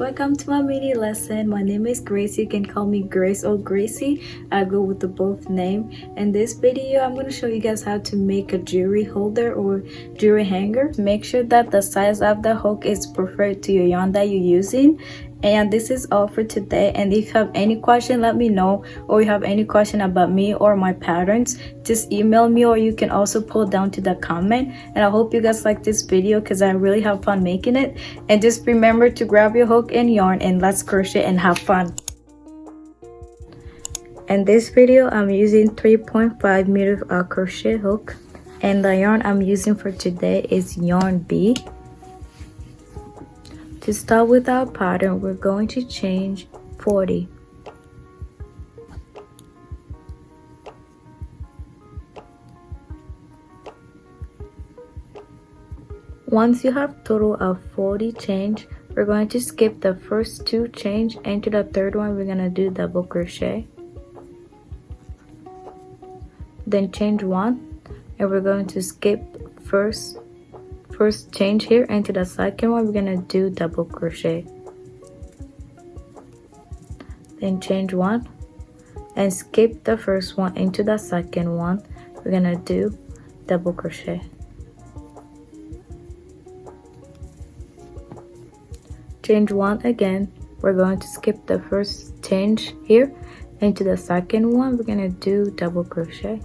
welcome to my mini lesson. My name is Grace. You can call me Grace or Gracie. I go with the both name. In this video, I'm going to show you guys how to make a jewelry holder or jewelry hanger. Make sure that the size of the hook is preferred to your yarn that you're using. And this is all for today, and if you have any question, let me know, or you have any question about me or my patterns, just email me, or you can also pull down to the comment. And I hope you guys like this video because I really have fun making it. And just remember to grab your hook and yarn and let's crochet and have fun. In this video, I'm using 3.5 meter crochet hook, and the yarn I'm using for today is yarn B. To start with our pattern, we're going to change 40. Once you have total of 40 change, we're going to skip the first 2 change, and to the third one we're going to do double crochet. Then change 1, and we're going to skip first change here, and to the second one we're gonna do double crochet. Then change 1 and skip the first one into the second one. We're gonna do double crochet. Change 1 again. We're going to skip the first change here, into the second one we're gonna do double crochet.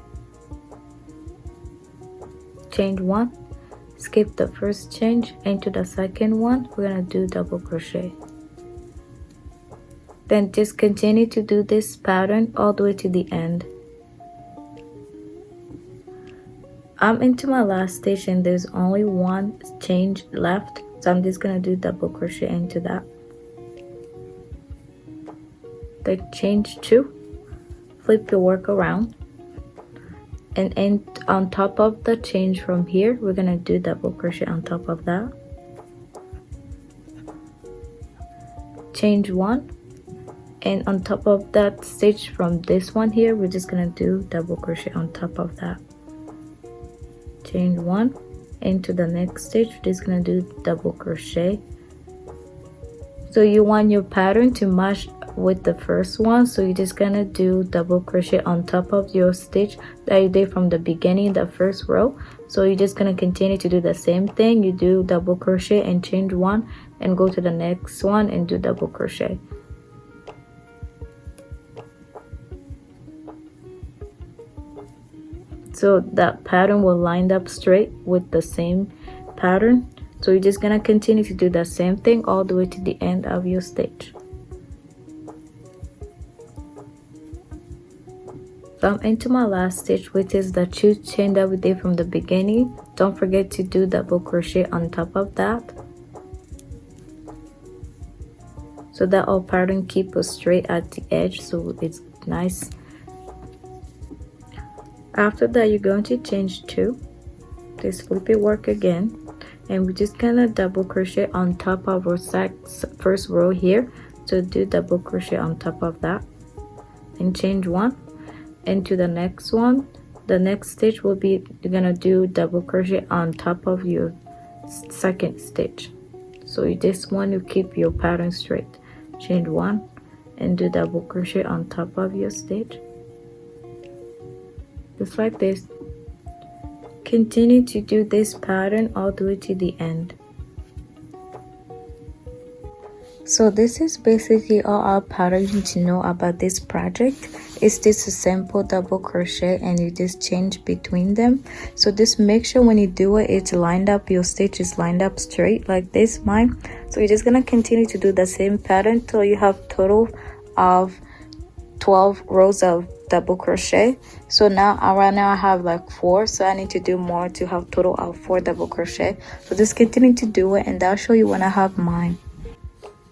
Change 1, skip the first change, into the second one we're gonna do double crochet. Then just continue to do this pattern all the way to the end. I'm into my last stitch and there's only 1 change left, so I'm just gonna do double crochet into that. Then change 2, flip your work around, and on top of the change from here we're gonna do double crochet on top of that. Change 1, and on top of that stitch from this one here we're just gonna do double crochet on top of that. Change 1, into the next stitch we're just gonna do double crochet. So you want your pattern to match with the first one, so you're just gonna do double crochet on top of your stitch that you did from the beginning, the first row. So you're just gonna continue to do the same thing. You do double crochet and change 1 and go to the next one and do double crochet. So that pattern will line up straight with the same pattern. So you're just gonna continue to do the same thing all the way to the end of your stitch. So I'm into my last stitch, which is the 2 chain that we did from the beginning. Don't forget to do double crochet on top of that, so that our pattern keep us straight at the edge, so it's nice. After that you're going to change 2, just flip your work again, and we're just gonna double crochet on top of our first row here. So do double crochet on top of that and change 1, into the next one. The next stitch will be, you're gonna do double crochet on top of your second stitch. So you just want to keep your pattern straight. Change 1 and do double crochet on top of your stitch, just like this. Continue to do this pattern all the way to the end. So this is basically all our pattern you need to know about this project. It's just a simple double crochet and you just change between them. So just make sure when you do it, it's lined up, your stitch is lined up straight like this mine. So you're just gonna continue to do the same pattern till you have total of 12 rows of double crochet. So now right now I have like 4, so I need to do more to have total of 4 double crochet. So just continue to do it and I'll show you when I have mine.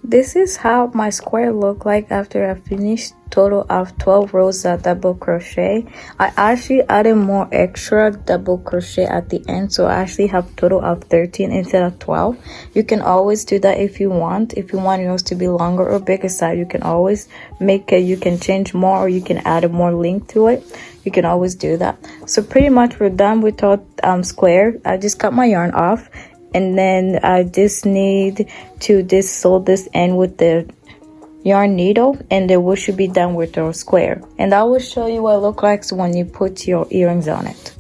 This is how my square look like after I finished total of 12 rows of double crochet. I actually added more extra double crochet at the end, so I actually have total of 13 instead of 12. You can always do that if you want. If you want yours to be longer or bigger side, you can always make it. You can change more, or you can add more length to it. You can always do that. So pretty much we're done with our square. I just cut my yarn off and then I just need to just sew this end with the yarn needle, and the wood should be done with a square. And I will show you what it looks like when you put your earrings on it.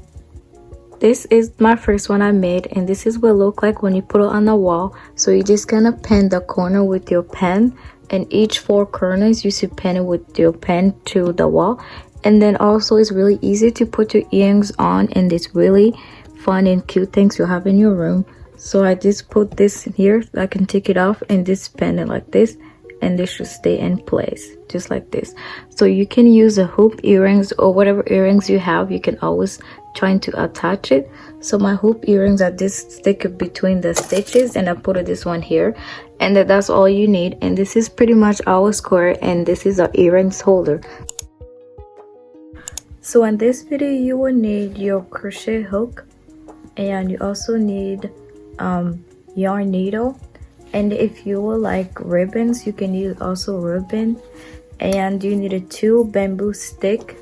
This is my first one I made, and this is what it looks like when you put it on the wall. So you're just gonna pin the corner with your pen, and each 4 corners you should pin it with your pen to the wall. And then also it's really easy to put your earrings on, and it's really fun and cute things you have in your room. So I just put this here, I can take it off and just pin it like this, and this should stay in place just like this. So you can use a hoop earrings or whatever earrings you have. You can always try to attach it. So my hoop earrings are just stick between the stitches, and I put this one here, and that's all you need. And this is pretty much our square, and this is our earrings holder. So in this video you will need your crochet hook, and you also need yarn needle, and if you will like ribbons you can use also ribbon, and you need a 2 bamboo stick,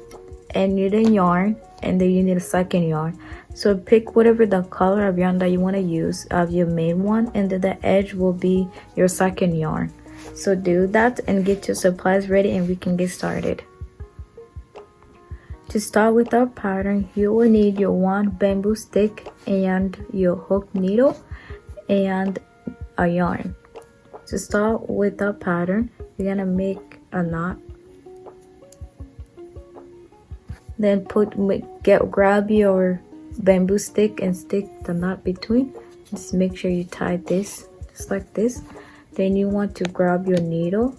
and you need a yarn, and then you need a second yarn. So pick whatever the color of yarn that you want to use of your main one, and then the edge will be your second yarn. So do that and get your supplies ready, and we can get started. To start with our pattern, you will need your 1 bamboo stick and your hook needle and a yarn. To start with our pattern, you're gonna make a knot, then grab your bamboo stick and stick the knot between. Just make sure you tie this just like this. Then you want to grab your needle.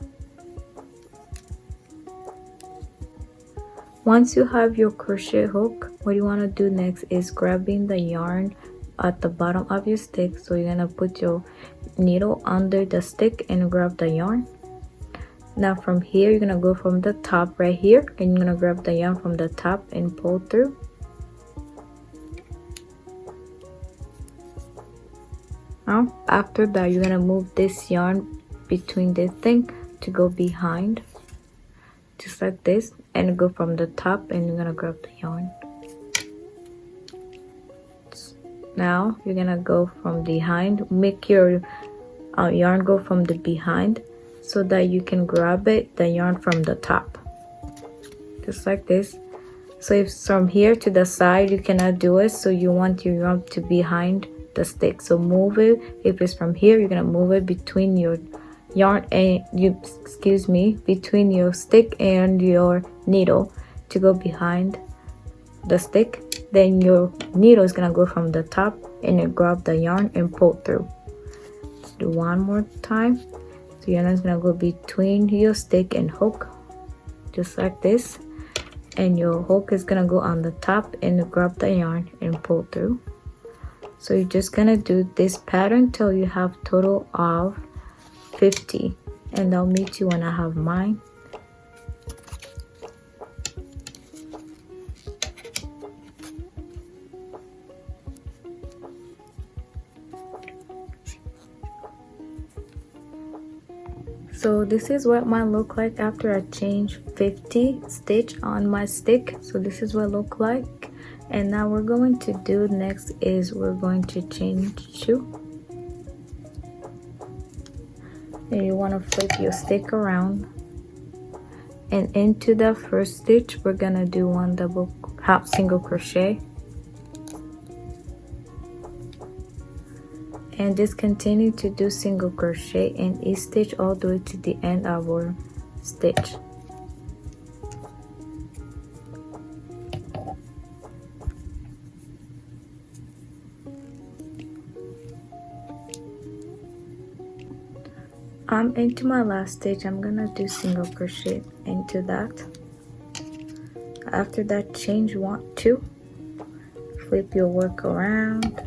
Once you have your crochet hook, what you want to do next is grabbing the yarn at the bottom of your stick. So you're gonna put your needle under the stick and grab the yarn. Now from here you're gonna go from the top right here, and you're gonna grab the yarn from the top and pull through. Now after that you're gonna move this yarn between this thing to go behind just like this, and go from the top, and you're gonna grab the yarn. Now you're gonna go from behind, make your yarn go from the behind so that you can grab the yarn from the top just like this. So if from here to the side you cannot do it, so you want your yarn to behind the stick, so move it. If it's from here, you're gonna move it between your yarn and between your stick and your needle to go behind the stick. Then your needle is gonna go from the top, and you grab the yarn and pull through. Let's do one more time. So your yarn is gonna go between your stick and hook just like this, and your hook is gonna go on the top, and you grab the yarn and pull through. So you're just gonna do this pattern till you have total of 50, and I'll meet you when I have mine. So this is what mine look like after I change 50 stitch on my stick. So this is what it look like. And now we're going to do next is we're going to change to, and you want to flip your stick around, and into the first stitch we're gonna do 1 single crochet, and just continue to do single crochet in each stitch all the way to the end of our stitch. Into my last stitch I'm gonna do single crochet into that. After that, change 2, flip your work around,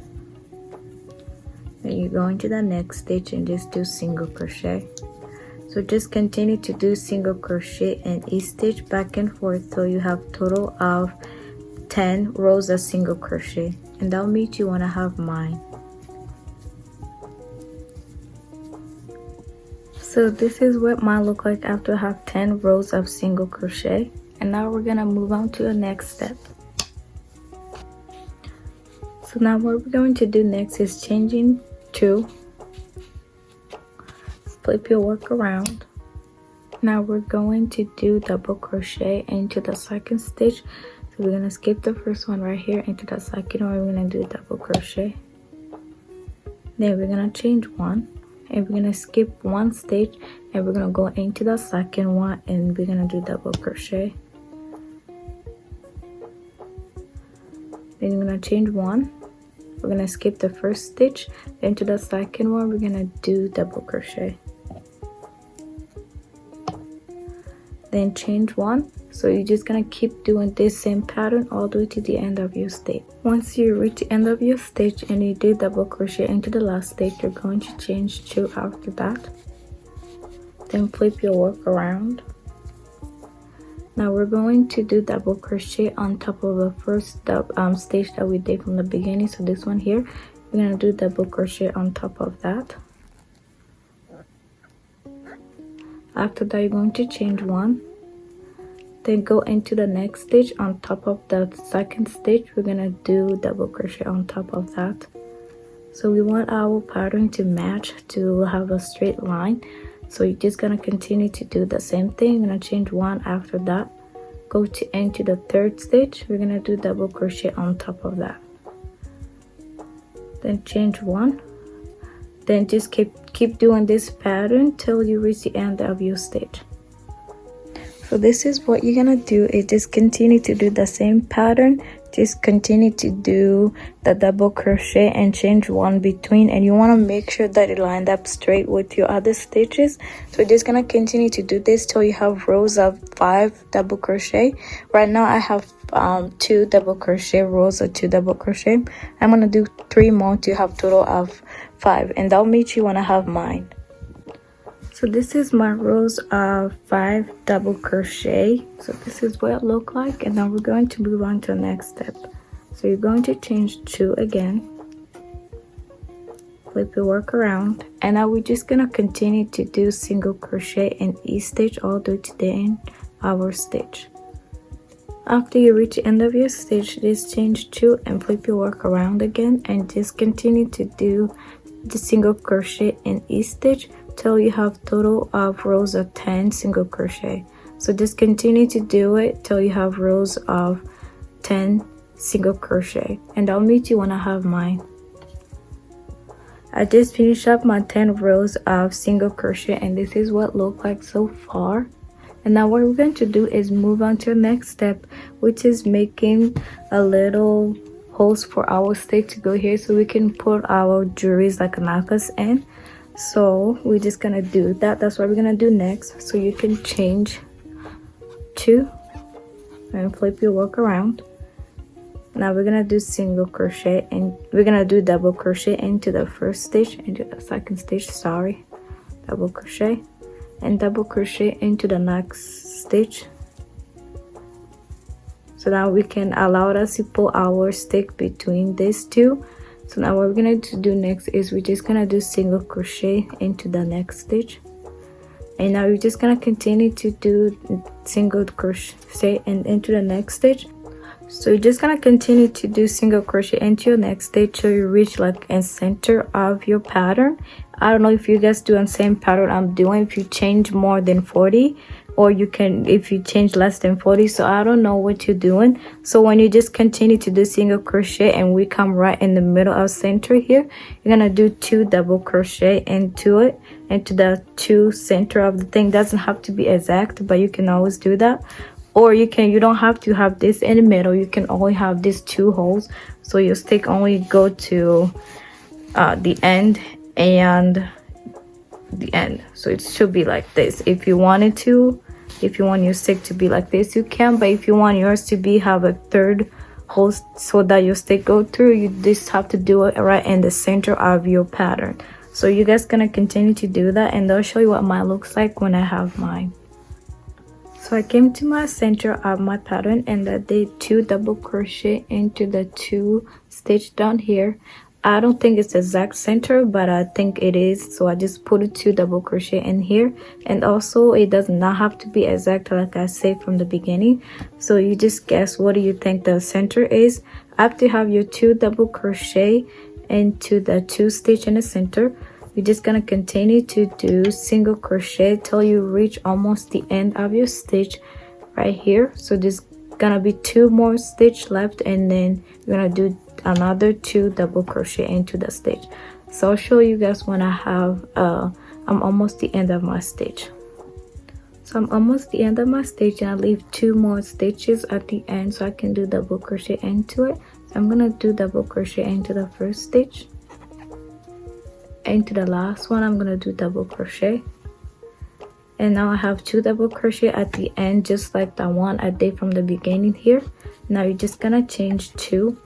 and you go into the next stitch and just do single crochet. So just continue to do single crochet in each stitch back and forth till you have total of 10 rows of single crochet, and I'll meet you when I have mine. So this is what mine look like after I have 10 rows of single crochet. And now we're gonna move on to the next step. So now what we're going to do next is changing 2, flip your work around. Now we're going to do double crochet into the second stitch. So we're going to skip the first one right here into the second one. We're going to do double crochet. Then we're going to change one, and we're going to skip one stitch, and we're going to go into the second one, and we're going to do double crochet. Then we're going to change one, we're going to skip the first stitch into the second one, we're going to do double crochet. Then change one. So you're just gonna keep doing this same pattern all the way to the end of your stitch. Once you reach the end of your stitch and you do double crochet into the last stitch, you're going to change 2 after that. Then flip your work around. Now we're going to do double crochet on top of the first stitch that we did from the beginning. So this one here, we're gonna do double crochet on top of that. After that, you're going to change one, then go into the next stitch on top of the second stitch. We're gonna do double crochet on top of that. So we want our pattern to match, to have a straight line. So you're just gonna continue to do the same thing. You're gonna change one after that, go to into the third stitch. We're gonna do double crochet on top of that, then change one. Then just keep doing this pattern till you reach the end of your stitch. So this is what you're gonna do, is just continue to do the same pattern. Just continue to do the double crochet and change one between, and you want to make sure that it lined up straight with your other stitches. So you're just gonna continue to do this till you have rows of 5 double crochet. Right now I have 2 double crochet rows of 2 double crochet. I'm gonna do 3 more to have total of 5, and that'll meet you when I have mine. So this is my rows of 5 double crochet. So this is what it look like, and now we're going to move on to the next step. So you're going to change 2 again, flip your work around, and now we're just gonna continue to do single crochet in each stitch all the way to the end of our stitch. After you reach the end of your stitch, just change 2 and flip your work around again, and just continue to do the single crochet in each stitch till you have total of rows of 10 single crochet. So just continue to do it till you have rows of 10 single crochet, and I'll meet you when I have mine. I just finished up my 10 rows of single crochet, and this is what it looked like so far. And now what we're going to do is move on to the next step, which is making a little holes for our stitch to go here so we can put our jewelries like a necklace in. So we're just gonna do that. That's what we're gonna do next. So you can change 2 and flip your work around. Now we're gonna do single crochet, and we're gonna do double crochet into the first stitch, into the second stitch, sorry, double crochet, and double crochet into the next stitch. So now we can allow us to pull our stick between these two. So now what we're gonna do next is we're just gonna do single crochet into the next stitch, and now we're just gonna continue to do single crochet and into the next stitch. So you're just gonna continue to do single crochet into your next stitch till you reach like in center of your pattern. I don't know if you guys do the same pattern I'm doing, if you change more than 40, or you can if you change less than 40. So I don't know what you're doing. So when you just continue to do single crochet and we come right in the middle of center here, you're gonna do 2 double crochet into it, into the 2 center of the thing. Doesn't have to be exact, but you can always do that. Or you don't have to have this in the middle. You can only have these 2 holes, so your stick only go to the end and the end. So it should be like this. If you wanted to, if you want your stick to be like this, you can. But if you want yours to be have a 3rd hole so that your stick go through, you just have to do it right in the center of your pattern. So you guys gonna continue to do that, and I'll show you what mine looks like when I have mine. So I came to my center of my pattern, and I did 2 double crochet into the 2 stitch down here. I don't think it's exact center, but I think it is, so I just put 2 double crochet in here. And also it does not have to be exact, like I said from the beginning. So you just guess what do you think the center is. After you have your 2 double crochet into the 2 stitch in the center. You're just gonna continue to do single crochet till you reach almost the end of your stitch right here. So there's gonna be 2 more stitch left, and then you're gonna do another 2 double crochet into the stitch. So I'll show you guys when I have I'm almost the end of my stitch. So I'm almost the end of my stitch, and I leave 2 more stitches at the end so I can do double crochet into it. So I'm gonna do double crochet into the first stitch. Into the last one I'm gonna do double crochet, and now I have 2 double crochet at the end, just like the one I did from the beginning here. Now you're just gonna change 2,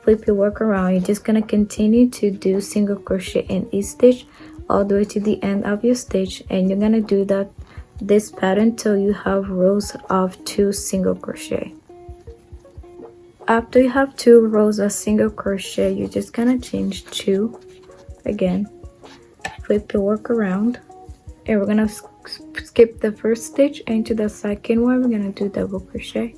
flip your work around. You're just gonna continue to do single crochet in each stitch all the way to the end of your stitch, and you're gonna do this pattern till you have rows of 2 single crochet. After you have 2 rows of single crochet, you're just gonna change 2 again, flip your work around, and we're gonna skip the first stitch into the second one. We're gonna do double crochet,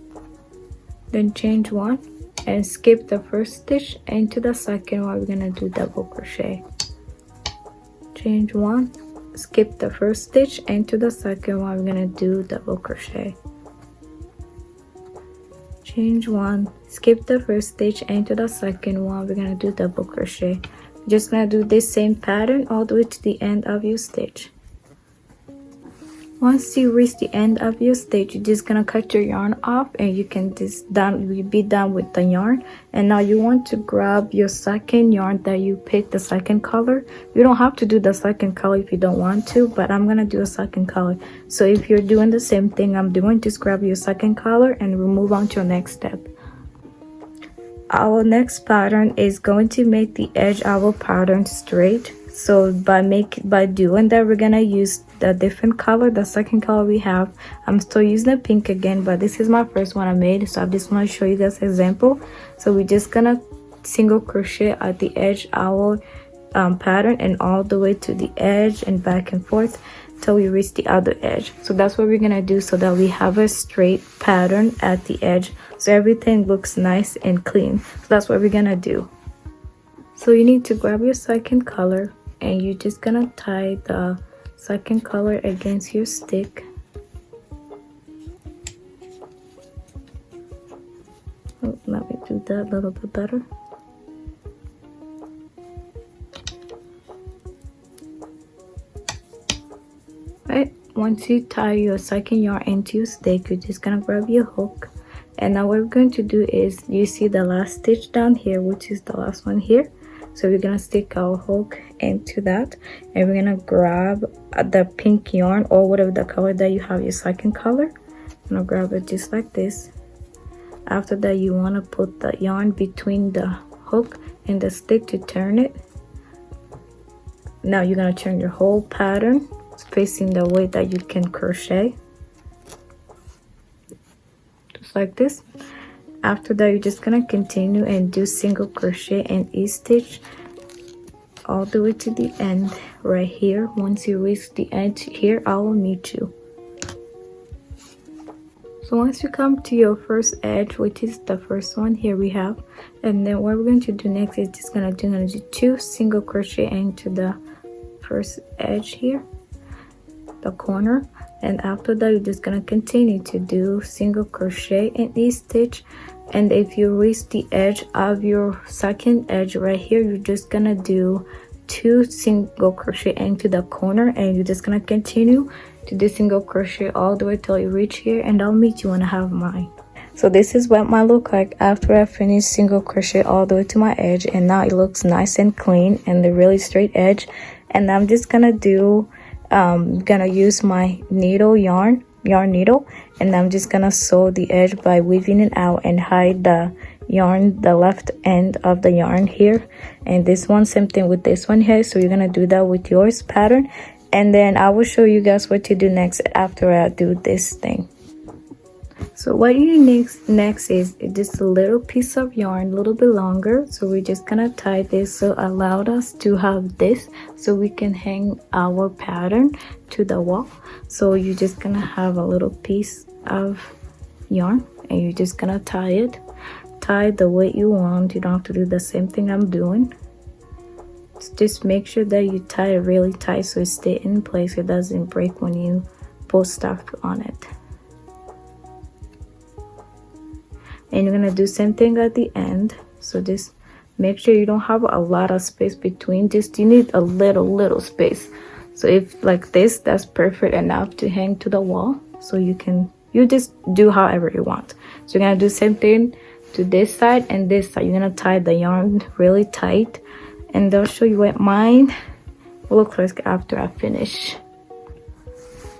then change 1 and skip the first stitch into the second one. We're gonna do double crochet, change 1, skip the first stitch into the second one. We're gonna do double crochet, change 1, skip the first stitch into the second one. We're gonna do double crochet. Just gonna do this same pattern all the way to the end of your stitch. Once you reach the end of your stitch, you're just gonna cut your yarn off, and you can be done with the yarn. And now you want to grab your second yarn that you picked, the second color. You don't have to do the second color if you don't want to, but I'm gonna do a second color. So if you're doing the same thing I'm doing, just grab your second color and we'll move on to our next step. Our next pattern is going to make the edge of our pattern straight. So by doing that, we're gonna use the different color, the second color we have. I'm still using the pink again, but this is my first one I made, so I just want to show you guys an example. So we're just gonna single crochet at the edge of our pattern, and all the way to the edge and back and forth till we reach the other edge. So that's what we're gonna do, so that we have a straight pattern at the edge, so everything looks nice and clean. So that's what we're gonna do. So you need to grab your second color, and you're just gonna tie the second color against your stick. Oh, let me do that a little bit better. Right, once you tie your second yarn into your stick, you're just gonna grab your hook, and now what we're going to do is, you see the last stitch down here, which is the last one here. So we're gonna stick our hook into that, and we're gonna grab the pink yarn, or whatever the color that you have, your second color. I'm gonna grab it just like this. After that, you want to put the yarn between the hook and the stick to turn it. Now you're gonna turn your whole pattern facing the way that you can crochet, just like this. After that, you're just gonna continue and do single crochet in each stitch all the way to the end right here. Once you reach the edge here, I will meet you. So once you come to your first edge, which is the first one here we have, and then what we're going to do next is just gonna do 2 single crochet into the first edge here, the corner. And after that, you're just gonna continue to do single crochet in each stitch. And if you reach the edge of your second edge right here, you're just gonna do 2 single crochet into the corner, and you're just gonna continue to do single crochet all the way till you reach here, and I'll meet you when I have mine. So this is what mine look like after I finish single crochet all the way to my edge, and now it looks nice and clean and the really straight edge. And I'm just gonna use my yarn needle, and I'm just gonna sew the edge by weaving it out and hide the yarn, the left end of the yarn here. And this one, same thing with this one here. So you're gonna do that with yours pattern, and then I will show you guys what to do next after I do this thing. So what you need next is just a little piece of yarn, a little bit longer. So we're just gonna tie this, so allowed us to have this so we can hang our pattern to the wall. So you're just gonna have a little piece of yarn, and you're just gonna tie it the way you want. You don't have to do the same thing I'm doing. just make sure that you tie it really tight so it stays in place, it doesn't break when you put stuff on it. And you're gonna do same thing at the end. So just make sure you don't have a lot of space between, just you need a little space. So if like this, that's perfect enough to hang to the wall. So you just do however you want. So you're gonna do same thing to this side and this side. You're gonna tie the yarn really tight, and I'll show you what mine looks like after I finish.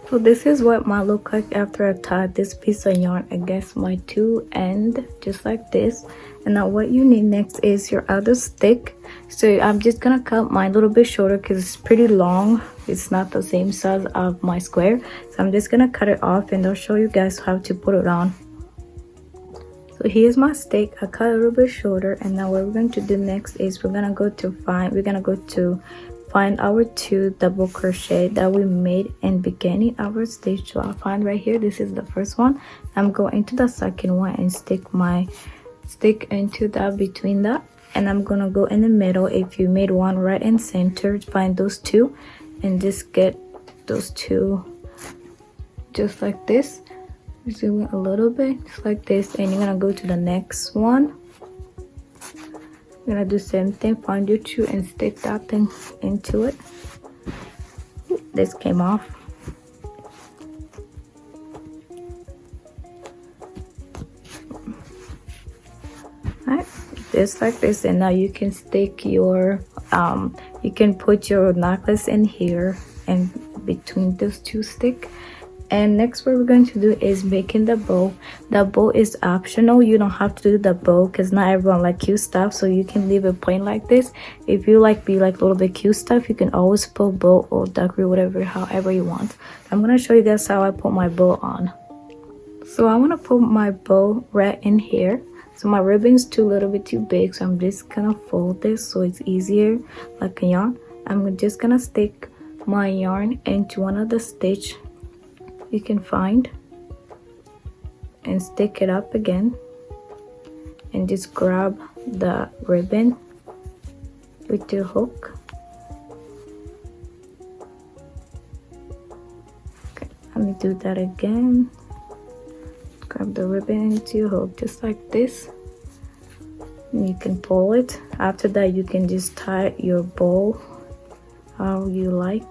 So this is what mine look like after I tied this piece of yarn against my two ends, just like this. And now what you need next is your other stick. So I'm just gonna cut mine a little bit shorter because it's pretty long. It's not the same size of my square. So I'm just gonna cut it off and I'll show you guys how to put it on. So here's my stick. I cut a little bit shorter, and now what we're going to do next is we're gonna go to find our two double crochet that we made in beginning our stitch. So I'll find right here, this is the first one. I'm going into the second one and stick my stick into that between that, and I'm gonna go in the middle. If you made one right in center, find those two and just get those two just like this. Zoom it a little bit just like this, and you're gonna go to the next one. You're gonna do same thing, find your two and stick that thing into it. This came off. Alright, just like this, and now you can stick your you can put your necklace in here and between those two sticks. And next what we're going to do is making the bow. The bow is optional. You don't have to do the bow because not everyone like cute stuff, so you can leave it plain like this. If you be like a little bit cute stuff, you can always put bow or decorate whatever however you want. I'm gonna show you guys how I put my bow on. So I want to put my bow right in here. So my ribbon's too little bit too big, so I'm just gonna fold this so it's easier like a yarn. I'm just gonna stick my yarn into one of the stitch you can find and stick it up again, and just grab the ribbon with your hook. Okay, let me do that again. Grab the ribbon into your hook just like this, and you can pull it. After that you can just tie your bow how you like.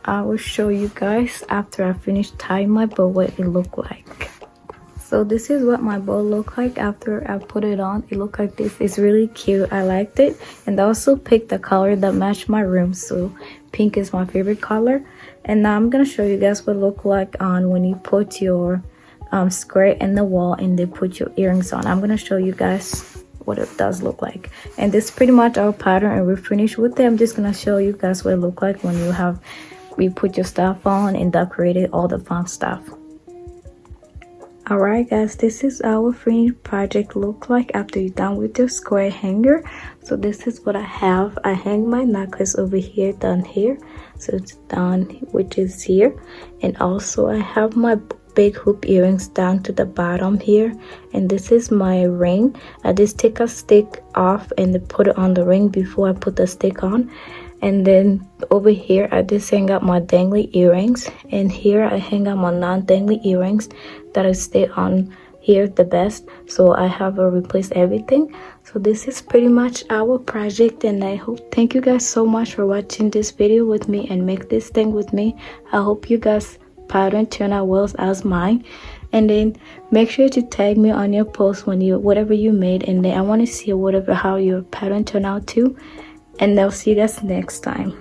I will show you guys after I finish tying my bow what it look like. So this is what my bow look like after I put it on. It look like this. It's really cute. I liked it, and I also picked the color that matched my room. So pink is my favorite color. And now I'm gonna show you guys what it look like on when you put your square in the wall and then put your earrings on. I'm gonna show you guys what it does look like. And this is pretty much our pattern, and we're finished with it. I'm just gonna show you guys what it look like when we put your stuff on and decorated all the fun stuff. Alright guys, this is our finished project look like after you're done with your square hanger. So this is what I have. I hang my necklace over here, down here, so it's down, which is here. And also I have my big hoop earrings down to the bottom here, and this is my ring. I just take a stick off and then put it on the ring before I put the stick on. And then over here I just hang out my dangly earrings, and here I hang out my non-dangly earrings that I stay on here the best, so I have replaced everything. So this is pretty much our project, and thank you guys so much for watching this video with me and make this thing with me. I hope you guys pattern turn out well as mine, and then make sure to tag me on your post when whatever you made, and then I want to see how your pattern turn out too. And I'll see you guys next time.